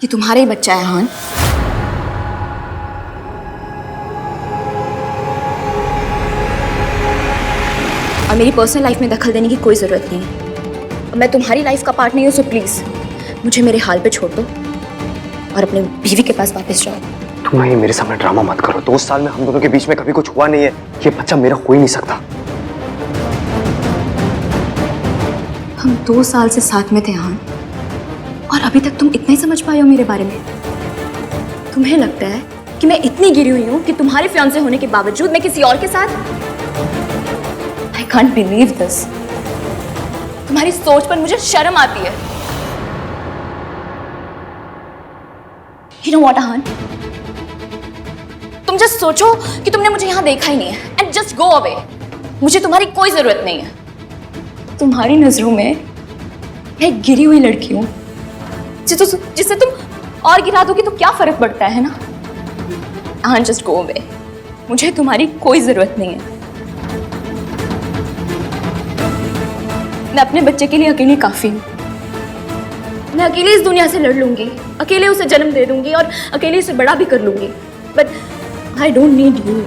ये तुम्हारा ही बच्चा है हान। और मेरी पर्सनल लाइफ में दखल देने की कोई जरूरत नहीं है। मैं तुम्हारी लाइफ का पार्ट नहीं हूँ, सो प्लीज मुझे मेरे हाल पे छोड़ दो और अपने बीवी के पास वापस जाओ। तुम ये मेरे सामने ड्रामा मत करो। 2 साल में हम दोनों के बीच में कभी कुछ हुआ नहीं है। ये बच्चा मेरा हो ही नहीं सकता। हम 2 साल से साथ में थे हान, और अभी तक तुम इतना ही समझ पाए हो मेरे बारे में। तुम्हें लगता है कि मैं इतनी गिरी हुई हूँ कि तुम्हारे फियांसे होने के बावजूद मैं किसी और के साथ? I can't believe this. तुम्हारी सोच पर मुझे शर्म आती है। You know what, आहान? तुम जस्ट सोचो कि तुमने मुझे यहाँ देखा ही नहीं है एंड जस्ट गो अवे। मुझे तुम्हारी कोई जरूरत नहीं है। तुम्हारी नजरों में मैं एक गिरी हुई लड़की हूँ जिसे तुम और गिरा दोगे तो क्या फर्क पड़ता है ना? आहान, जस्ट गो अवे। मुझे तुम्हारी कोई जरूरत नहीं है। मैं अपने बच्चे के लिए अकेली काफी हूँ। मैं अकेले इस दुनिया से लड़ लूंगी, अकेले उसे जन्म दे दूंगी और अकेले उसे बड़ा भी कर लूंगी। But I don't need you.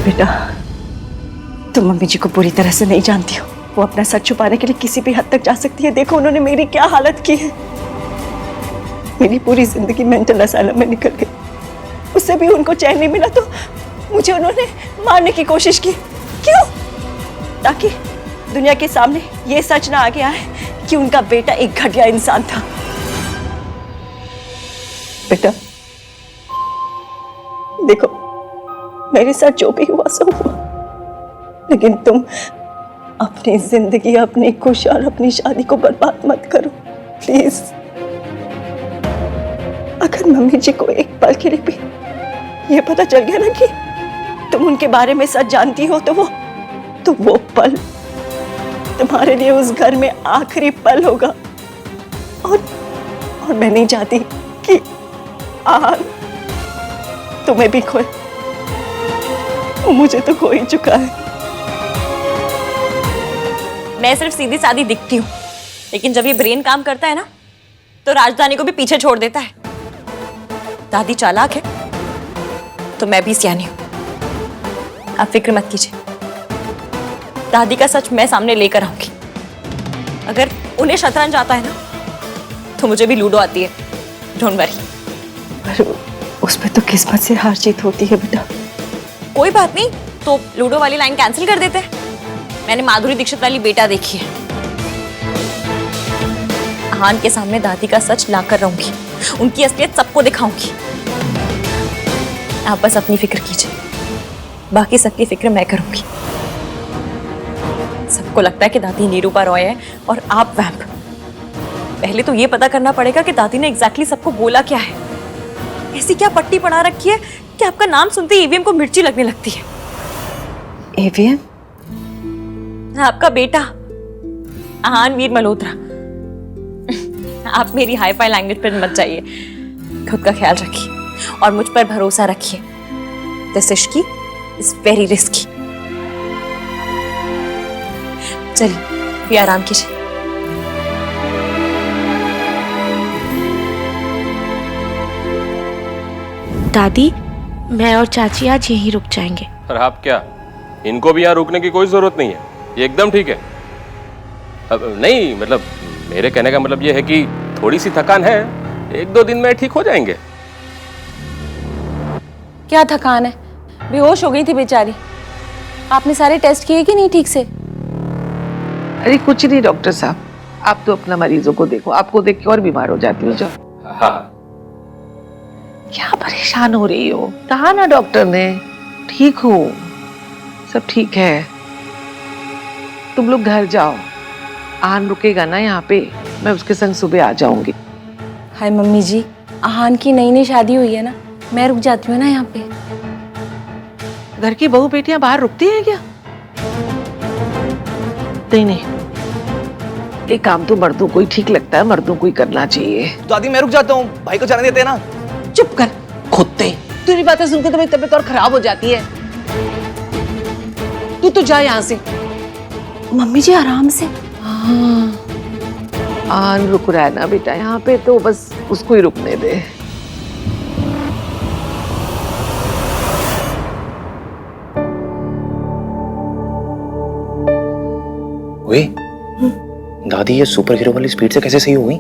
बेटा, तुम मम्मी जी को पूरी तरह से नहीं जानती हो। वो अपना सच छुपाने के लिए किसी भी हद तक जा सकती है। देखो उन्होंने मेरी क्या हालत की है। मेरी पूरी जिंदगी मेंटल असाइलम में निकल गई। उससे भी उनको चैन नहीं मिला तो मुझे उन्होंने मारने की कोशिश की। क्यों? ताकि दुनिया के सामने ये सच ना आ गया है कि उनका बेटा एक घटिया इंसान था। बेटा देखो, मेरे साथ जो भी हुआ सो हुआ, लेकिन तुम अपनी जिंदगी, अपनी खुशी और अपनी शादी को बर्बाद मत करो प्लीज। अगर मम्मी जी को एक पल के लिए भी ये पता चल गया ना कि तुम उनके बारे में सच जानती हो तो वो पल तुम्हारे लिए उस घर में आखिरी पल होगा। और मैं नहीं चाहती कि आहान तुम्हें भी खोए। मुझे तो खो ही चुका है। मैं सिर्फ सीधी सादी दिखती हूँ, लेकिन जब ये ब्रेन काम करता है ना तो राजधानी को भी पीछे छोड़ देता है। दादी चालाक है तो मैं भी सियानी हूँ। आप फिक्र मत कीजिए, दादी का सच मैं सामने लेकर आऊंगी। अगर उन्हें शतरंज आता है ना तो मुझे भी लूडो आती है। Don't worry. पर उसमें तो किस्मत से हार जीत होती है बेटा। कोई बात नहीं, तो लूडो वाली लाइन कैंसिल कर देते हैं। मैंने माधुरी दीक्षित वाली बेटा देखी है। आहान के सामने दादी का सच लाकर रहूंगी, उनकी असलियत सबको दिखाऊंगी। आप बस अपनी फिक्र कीजिए, बाकी सबकी फिक्र मैं करूंगी। सबको लगता है कि दादी निरूपा रॉय है और आप वैम्प। पहले तो ये पता करना पड़ेगा कि दादी ने एग्जैक्टली सबको बोला क्या है। ऐसी क्या पट्टी पड़ा रखी है कि आपका नाम सुनते ही ईवीएम को मिर्ची लगने लगती है। ईवीएम? आपका बेटा आहान वीर मल्होत्रा। आप मेरी हाई फाई लैंग्वेज पर मत जाइए। खुद का ख्याल रखिए और मुझ पर भरोसा रखिए। This Ishki is very risky. चलिए भी आराम कीजिए। दादी, मैं और चाची आज यहीं रुक जाएंगे। और आप क्या, इनको भी यहाँ रुकने की कोई जरूरत नहीं है। ये एकदम ठीक है। अब नहीं, मतलब मेरे कहने का मतलब ये है कि थोड़ी सी थकान है, 1-2 दिन में ठीक हो जाएंगे। क्या थकान है? बेहोश हो गई थी बेचारी। आपने सारे टेस्ट किए कि नहीं ठीक से? अरे कुछ नहीं डॉक्टर साहब, आप तो अपना मरीजों को देखो, आपको देख के और बीमार हो जाती हो। जाओ। हाँ। क्या परेशान हो रही हो? कहा ना डॉक्टर ने ठीक हो, सब ठीक है। तुम लोग घर जाओ, आहान रुकेगा ना यहाँ पे, मैं उसके संग सुबह आ जाऊंगी। हाय मम्मी जी, आहान की नई नई शादी हुई है ना, मैं रुक जाती हूँ ना यहाँ पे। घर की बहू बेटियां बाहर रुकती हैं क्या? नहीं नहीं, ये काम तो मर्दों को ही ठीक लगता है। लगता है मर्दों को ही करना चाहिए। दादी मैं रुक जाता हूँ, भाई को जाने देते हैं ना। चुप कर खुदते, तेरी बातें सुनकर तो मेरी तबीयत और खराब हो जाती है। तू तो जा यहाँ से। मम्मी जी आराम से। हाँ, आन रुक रहा है ना बेटा यहाँ पे, तो बस उसको ही रुकने दे। ओए, दादी ये सुपर हीरो वाली स्पीड से कैसे सही हो गई?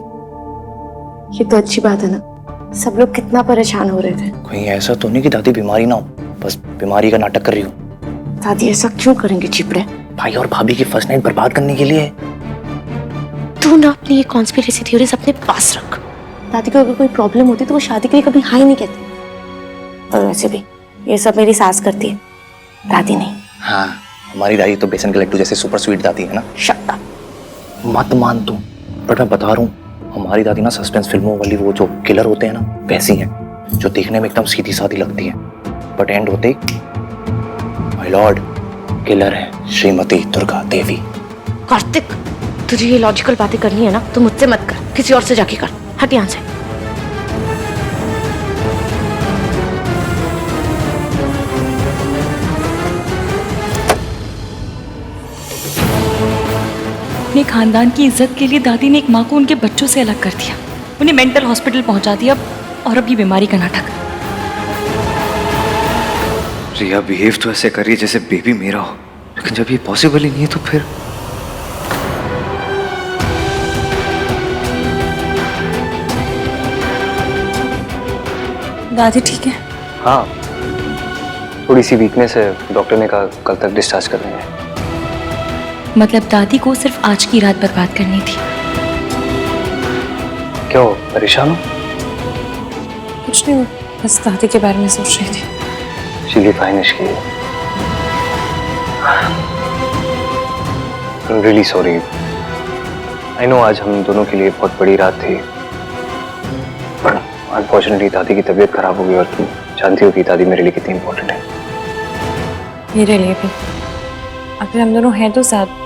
ये तो अच्छी बात है ना, सब लोग कितना परेशान हो रहे थे। कहीं ऐसा तो नहीं कि दादी बीमारी ना हो, बस बीमारी का नाटक कर रही हो? दादी ऐसा क्यों करेंगे चिपड़े? भाई और भाभी की फर्स्ट नाइट बर्बाद करने के लिए। तू ना अपनी ये कॉन्स्पिरेसी थ्योरीज अपने पास रख। दादी को अगर कोई प्रॉब्लम होती तो वो शादी के लिए कभी हाँ ही नहीं कहती। और वैसे भी ये सब मेरी सास करती है, दादी नहीं। हाँ, हमारी दादी तो बेसन के लड्डू जैसे सुपर स्वीट दादी है ना। Shut up. मत मान तू, बट मैं बता रहा हूँ, हमारी दादी ना सस्पेंस फिल्मों वाली वो जो किलर होते हैं ना, वैसी हैं, जो देखने में एकदम सीधी सादी लगती है, बट एंड होते माय लॉर्ड किलर है श्रीमती दुर्गा देवी। कार्तिक, तुझे ये लॉजिकल बातें करनी है ना तो मुझसे मत कर, किसी और से जाके कर। हट यहाँ से। अपने खानदान की इज्जत के लिए दादी ने एक माँ को उनके बच्चों से अलग कर दिया, उन्हें मेंटल हॉस्पिटल पहुंचा दिया, और अब ये बीमारी का नाटक। रिया बिहेव तो ऐसे कर रही है जैसे बेबी मेरा हो, लेकिन जब ये पॉसिबल ही नहीं है तो फिर दादी ठीक है? हाँ, थोड़ी सी वीकनेस है, डॉक्टर ने कहा कल तक डिस्चार्ज कर देंगे। मतलब दादी को सिर्फ आज की रात बर्बाद करनी थी। क्यों परेशान हो? कुछ नहीं, बस दादी के बारे में सोच रही थी। She'll be fine, Ishki. I'm really sorry. I know आज हम दोनों के लिए बहुत बड़ी रात थी, पर अनफॉर्चुनेटली दादी की तबीयत खराब हो गई, और तुम जानती हो कि दादी मेरे लिए कितनी इम्पोर्टेंट है। मेरे लिए भी। अगर हम दोनों हैं तो साथ,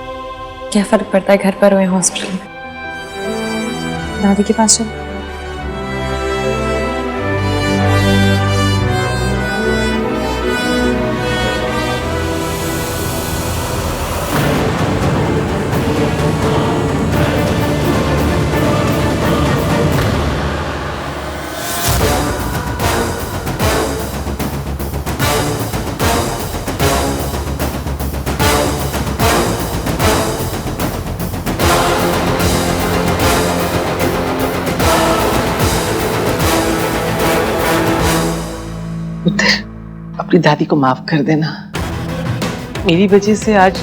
क्या फर्क पड़ता है घर पर हो या हॉस्पिटल में। दादी के पास चलो। अपनी दादी को माफ कर देना। मेरी वजह से आज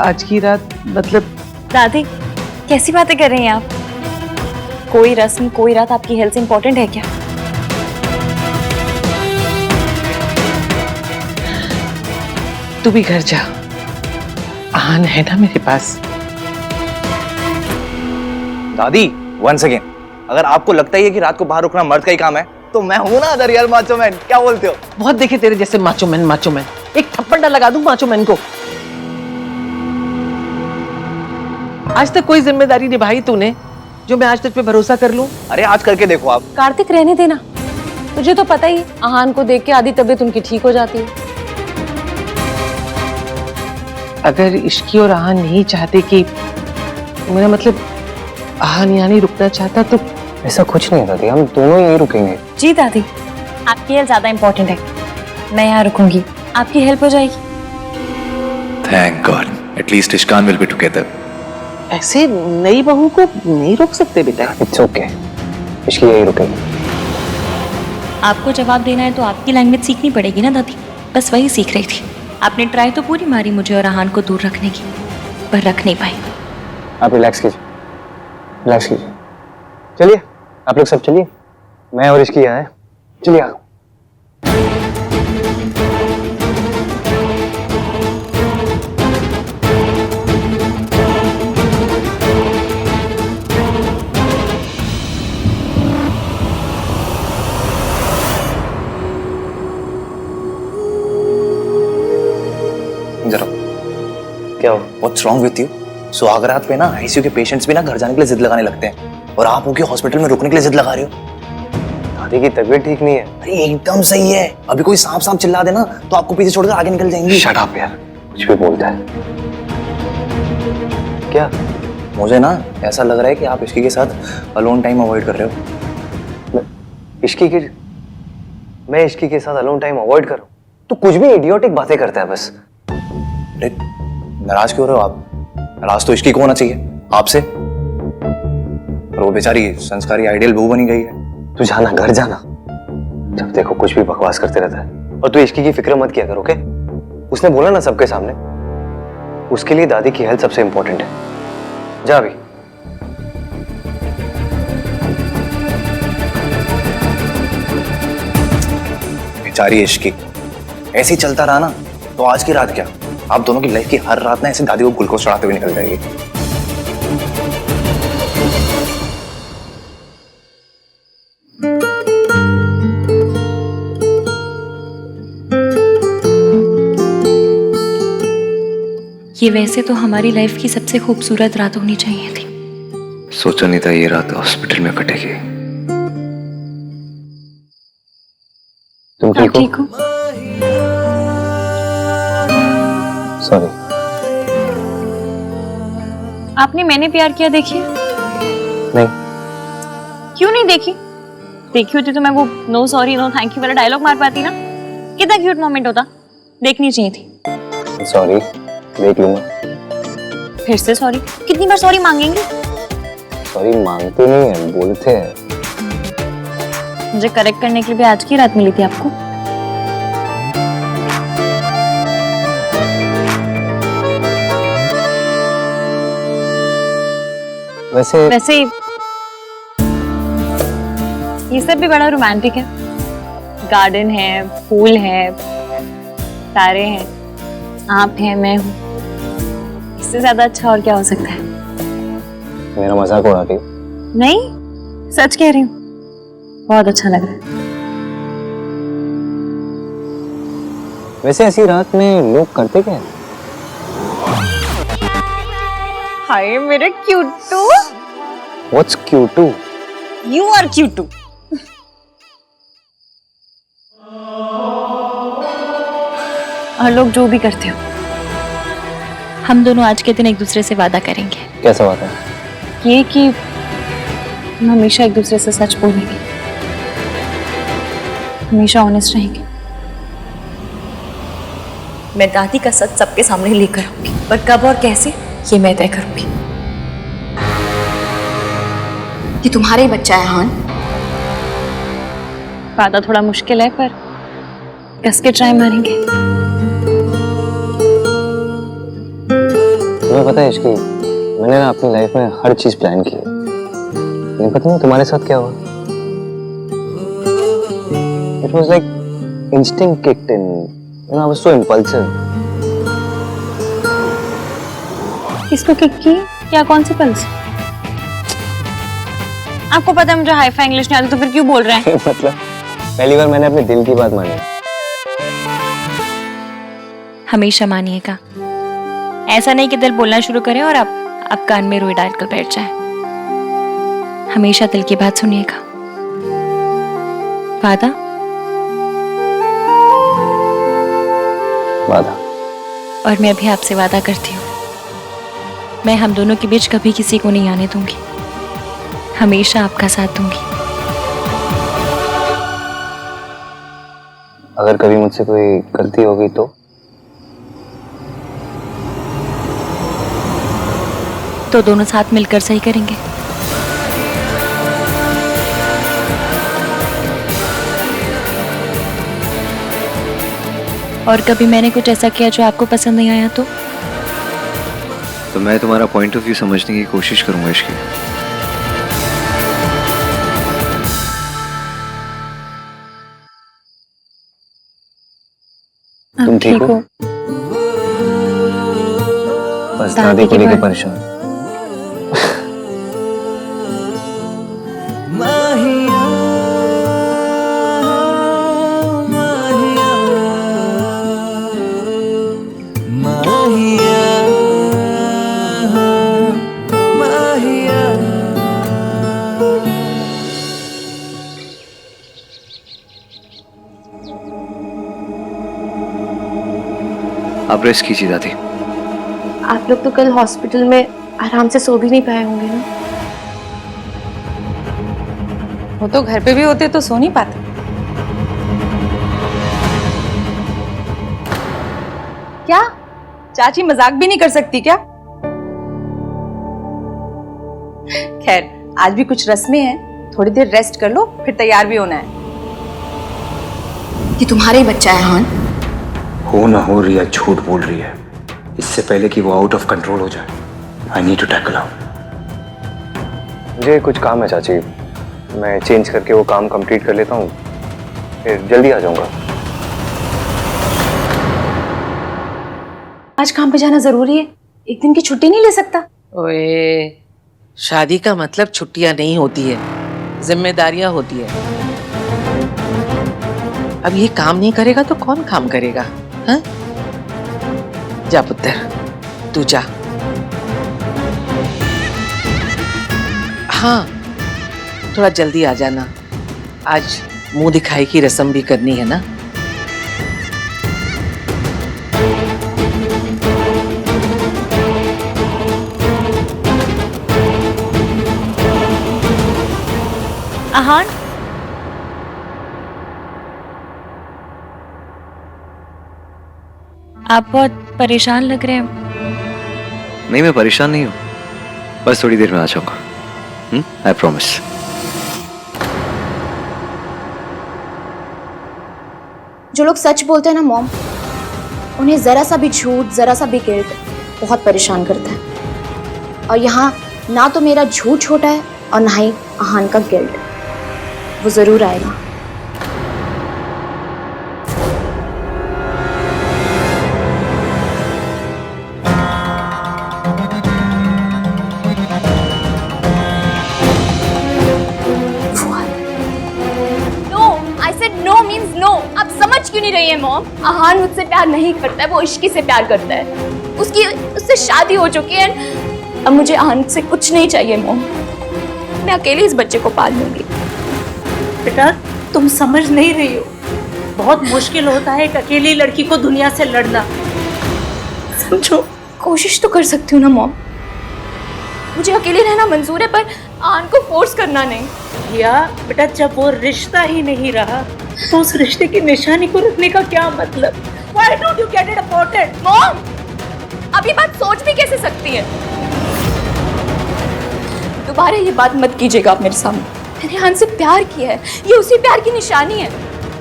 आज की रात, मतलब दादी कैसी बातें कर रही हैं आप? कोई रस्म, कोई रात आपकी हेल्थ से इंपॉर्टेंट है क्या? तू भी घर जा, आन है ना मेरे पास। दादी वंस अगेन, अगर आपको लगता ही है कि रात को बाहर रुकना मर्द का ही काम है, तो मैं हूं ना अदर यार माचो मैन, क्या बोलते हो? बहुत देखे तेरे जैसे माचो मैन। एक थप्पड़ ना लगा दूं माचो मैन को। आज तक कोई जिम्मेदारी निभाई तूने जो मैं आज तुझ पे भरोसा कर लूं? अरे आज करके देखो आप। कार्तिक रहने देना, तुझे तो पता ही, आहान को देख के आधी तबीयत उनकी ठीक हो जाती है। अगर इश्की और आहान नहीं चाहते कि, मेरा मतलब आहान यहाँ नहीं रुकना चाहता, तो ऐसा कुछ नहीं है दादी, हम दोनों यहीं रुकेंगे। जी दादी, आपकी हेल्थ ज्यादा इंपॉर्टेंट है। मैं यहाँ रुकूंगी, आपकी हेल्प हो जाएगी। Thank God. At least Ishkan will be together. ऐसे नई बहू को नहीं रोक सकते बेटा। इट्स ओके, इश्की यहीं रुकेंगे। आपको जवाब देना है तो आपकी लैंग्वेज सीखनी पड़ेगी ना दादी, बस वही सीख रही थी। आपने ट्राई तो पूरी मारी मुझे और आहान को दूर रखने की, पर रख नहीं पाई। आप रिलैक्स कीजिए, रिलैक्स कीजिए। चलिए आप लोग सब चलिए, मैं और इसकी यहाँ है, चलिए आओ। जरा क्या हो? What's wrong with you? सुहागरात पे ना आईसीयू के पेशेंट्स भी ना घर जाने के लिए जिद लगाने लगते हैं, और आप होके हॉस्पिटल में रुकने के लिए जिद लगा रहे हो। दादी की तबीयत ठीक नहीं है। अरे एकदम सही है, अभी कोई सांप सांप चिल्ला देना तो आपको पीछे छोड़कर आगे निकल जाएंगी। शट अप यार, कुछ भी बोलता है। क्या? मुझे ना ऐसा लग रहा है कि आप इश्की के साथ अलोन टाइम अवॉइड कर रहे हो। मैं इश्की के साथ अलोन टाइम अवॉइड कर रहा हूँ? तो कुछ भी इडियोटिक बातें करता है बस। अरे नाराज क्यों हो रहे हो आप? नाराज तो इश्की को होना चाहिए, आपसे। और वो बेचारी संस्कारी आइडियल बहू बनी गई है। तू जाना, घर जाना। जब देखो कुछ भी बकवास करते रहता है। और तू इश्की की फिक्र मत किया कर, ओके? उसने बोला ना सबके सामने, उसके लिए दादी की हेल्थ सबसे इंपॉर्टेंट है। जा अभी। बेचारी इश्की, ऐसे ही चलता रहा ना तो आज की रात क्या, आप दोनों की लाइफ की हर रात ना ऐसे दादी को ग्लूकोज चढ़ाते हुए निकल जाएगी। ये वैसे तो हमारी लाइफ की सबसे खूबसूरत रात होनी चाहिए थी। सोचा नहीं था ये रात हॉस्पिटल में कटेगी। तुम आप ठीक हो? सॉरी। आपने मैंने प्यार किया देखिए? नहीं। क्यों नहीं देखी? देखी होती तो मैं वो no sorry no thank you वाला डायलॉग मार पाती ना। कितना क्यूट मोमेंट होता, देखनी चाहिए थी। सॉरी, देख लूंगा। फिर से सॉरी? कितनी बार सॉरी मांगेंगे? सॉरी मांगते नहीं है, बोलते हैं। मुझे करेक्ट करने के लिए भी आज की रात मिली थी आपको? वैसे ये सब भी बड़ा रोमांटिक है। गार्डन है, फूल है, तारे हैं, आप हैं, मैं हूँ। इससे ज्यादा अच्छा और क्या हो सकता है? मेरा मजाक उड़ा रही? नहीं, सच कह रही हूँ। बहुत अच्छा लग रहा है। वैसे ऐसी रात में लोग करते क्या है? हाय मेरे क्यूटू। What's cute? You are cute. और लोग जो भी करते हो, हम दोनों आज के दिन एक दूसरे से वादा करेंगे। कैसा बात है? ये कि हम हमेशा एक दूसरे से सच बोलेंगे, हमेशा ऑनेस्ट रहेंगे। मैं दादी का सच सबके सामने लेकर आऊंगी, पर कब और कैसे ये मैं तय करूंगी। ये तुम्हारा ही बच्चा है हान। वादा थोड़ा मुश्किल है पर कस के ट्राई मारेंगे। तुम्हें पता है इश्की, मैंने ना अपनी लाइफ में हर चीज प्लान की है, लेकिन पता नहीं तुम्हारे साथ क्या हुआ। It was like instinct kicked in. You know, I was so impulsive. किसको किक की? क्या कौन सी पल्स? आपको पता है मुझे हाई फाई इंग्लिश नहीं आती, तो फिर क्यों बोल रहे हैं? मतलब पहली बार मैंने अपने दिल की बात मानी। हमेशा मानिएगा, ऐसा नहीं कि दिल बोलना शुरू करे और आप कान में रुई डालकर बैठ जाए। हमेशा दिल की बात सुनिएगा। वादा? वादा। और मैं भी आपसे वादा करती हूँ, मैं हम दोनों के बीच कभी किसी को नहीं आने दूंगी, हमेशा आपका साथ दूंगी। अगर कभी मुझसे कोई गलती होगी तो दोनों साथ मिलकर सही करेंगे। और कभी मैंने कुछ ऐसा किया जो आपको पसंद नहीं आया तो मैं तुम्हारा पॉइंट ऑफ व्यू समझने की कोशिश करूंगा इश्की। तुम ठीक हो? बस दादी को लेकर परेशान। आप रेस्ट कीजिए दादी। आप लोग तो कल हॉस्पिटल में आराम से सो भी नहीं पाए होंगे ना? वो तो घर पे भी होते तो सो नहीं पाते। क्या चाची मजाक भी नहीं कर सकती क्या? खैर आज भी कुछ रस्में हैं, थोड़ी देर रेस्ट कर लो, फिर तैयार भी होना है। ये तुम्हारा ही बच्चा है हान। हो ना हो रिया झूठ बोल रही है। इससे पहले कि वो आउट ऑफ कंट्रोल हो जाए, I need to tackle out. मुझे कुछ काम है चाची, मैं चेंज करके वो काम कंप्लीट कर लेता हूँ, फिर जल्दी आ जाऊंगा। आज काम पे जाना जरूरी है, एक दिन की छुट्टी नहीं ले सकता? ओए, शादी का मतलब छुट्टियां नहीं होती है, जिम्मेदारियां होती है। अब ये काम नहीं करेगा तो कौन काम करेगा? हाँ? जा पुत्र, तू जा। हाँ, थोड़ा जल्दी आ जाना, आज मुंह दिखाई की रस्म भी करनी है ना। आहान, आप बहुत परेशान लग रहे हैं। नहीं, मैं परेशान नहीं हूँ, बस थोड़ी देर में आ जाऊंगा। I promise. जो लोग सच बोलते हैं ना मॉम, उन्हें जरा सा भी झूठ, जरा सा भी गिल्ट बहुत परेशान करता है। और यहाँ ना तो मेरा झूठ छोटा है और ना ही आहान का गिल्ट। वो जरूर आएगा। नो, आप समझ क्यों नहीं रही है मॉम? आहान मुझसे प्यार नहीं करता है, वो इश्की से प्यार करता है। उससे शादी हो चुकी है। अब मुझे आहान से कुछ नहीं चाहिए मॉम। मैं अकेले इस बच्चे को पाल लूंगी। बेटा तुम समझ नहीं रही हो, बहुत मुश्किल होता है एक अकेली लड़की को दुनिया से लड़ना, समझो। कोशिश तो कर सकती हूँ ना मॉम, मुझे अकेले रहना मंजूर है, पर आहान को फोर्स करना नहीं। या बेटा जब वो रिश्ता ही नहीं रहा तो उस रिश्ते की निशानी को रखने का क्या मतलब? Why don't you get it aborted? Mom, अब ये बात सोच भी कैसे सकती है? दोबारा ये बात मत कीजिएगा आप मेरे सामने। मैंने आहान से प्यार किया है, ये उसी प्यार की निशानी है।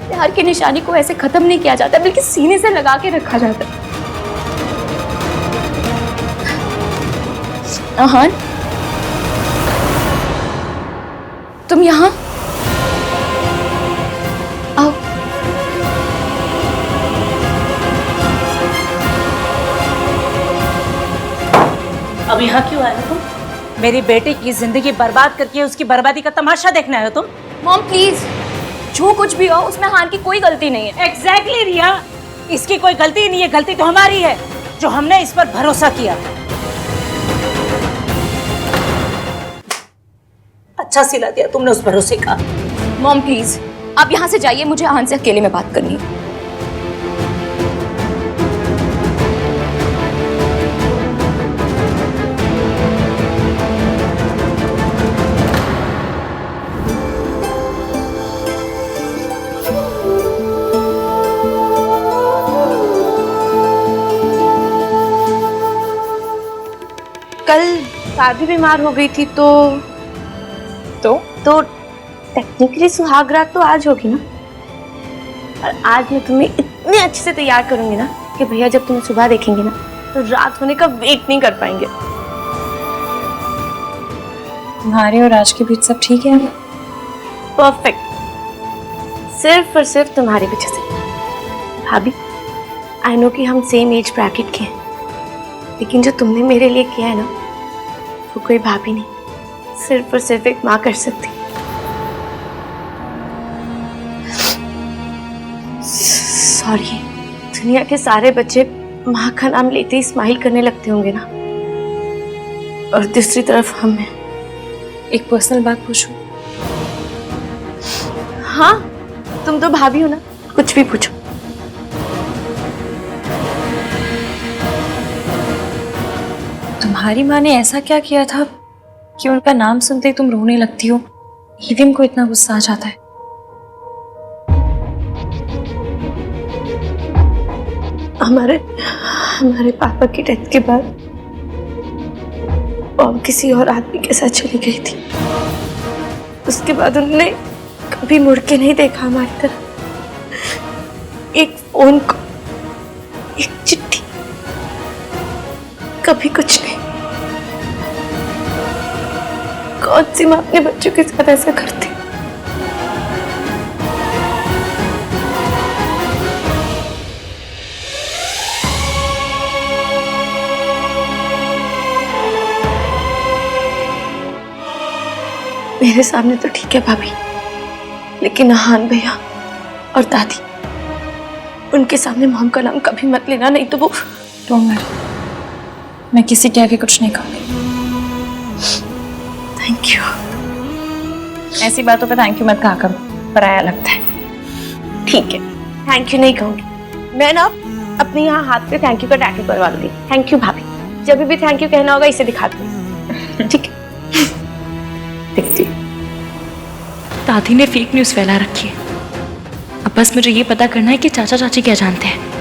प्यार की निशानी को ऐसे खत्म नहीं किया जाता, बल्कि सीने से लगा के रखा जाता है। आहान, तुम यहाँ आओ। अब यहाँ क्यों आए हो तुम? मेरी बेटे की जिंदगी बर्बाद करके उसकी बर्बादी का तमाशा देखना है तुम? मॉम प्लीज, जो कुछ भी हो उसमें आहान की कोई गलती नहीं है। एग्जैक्टली रिया, इसकी कोई गलती ही नहीं है, गलती तो हमारी है जो हमने इस पर भरोसा किया। अच्छा सिला दिया तुमने उस भरोसे का। मॉम प्लीज, आप यहाँ से जाइए, मुझे आहान से अकेले में बात करनी है। कल दादी बीमार हो गई थी तो टेक्निकली सुहाग रात तो आज होगी ना। और आज मैं तुम्हें इतने अच्छे से तैयार करूंगी ना कि भैया जब तुम्हें सुबह देखेंगे ना तो रात होने का वेट नहीं कर पाएंगे। तुम्हारे और राज के बीच सब ठीक है? परफेक्ट, सिर्फ और सिर्फ तुम्हारी वजह से। भाभी, आई नो कि हम सेम एज ब्रैकेट के हैं, लेकिन जो तुमने मेरे लिए किया है ना, वो कोई भाभी नहीं, सिर्फ और सिर्फ एक माँ कर सकती। सॉरी, दुनिया के सारे बच्चे माँ का नाम लेते ही स्माइल करने लगते होंगे ना, और दूसरी तरफ हम हैं। एक पर्सनल बात पूछूं? हाँ, तुम तो भाभी हो ना, कुछ भी पूछो। तुम्हारी माँ ने ऐसा क्या किया था कि उनका नाम सुनते ही तुम रोने लगती हो? ईविम को इतना गुस्सा आ जाता है। हमारे पापा की डेथ के बाद मॉम किसी और आदमी के साथ चली गई थी। उसके बाद उन्होंने कभी मुड़ के नहीं देखा हमारी तरफ। एक फोन को, एक चिट्ठी, कभी कुछ नहीं। कौन सी माँ अपने बच्चों के साथ ऐसा करती? मेरे सामने तो ठीक है भाभी, लेकिन अहान भैया और दादी, उनके सामने मॉम का नाम कभी मत लेना, नहीं तो वो। डोंट वरी, मैं किसी के आगे कुछ नहीं कहूंगी। Thank you. ऐसी बातों पे थैंक यू मत कहा करो, पराया लगता है। ठीक है, थैंक यू नहीं कहूंगी। मैं ना अपने यहाँ हाथ पे थैंक यू का टैटू करवा लूंगी। थैंक यू भाभी, जब भी थैंक यू कहना होगा इसे दिखा दूँ। ठीक है, देखती हूँ। दादी ने फेक न्यूज़ फैला रखी है। अब बस मुझे ये पता करना है कि चाचा चाची क्या जानते हैं।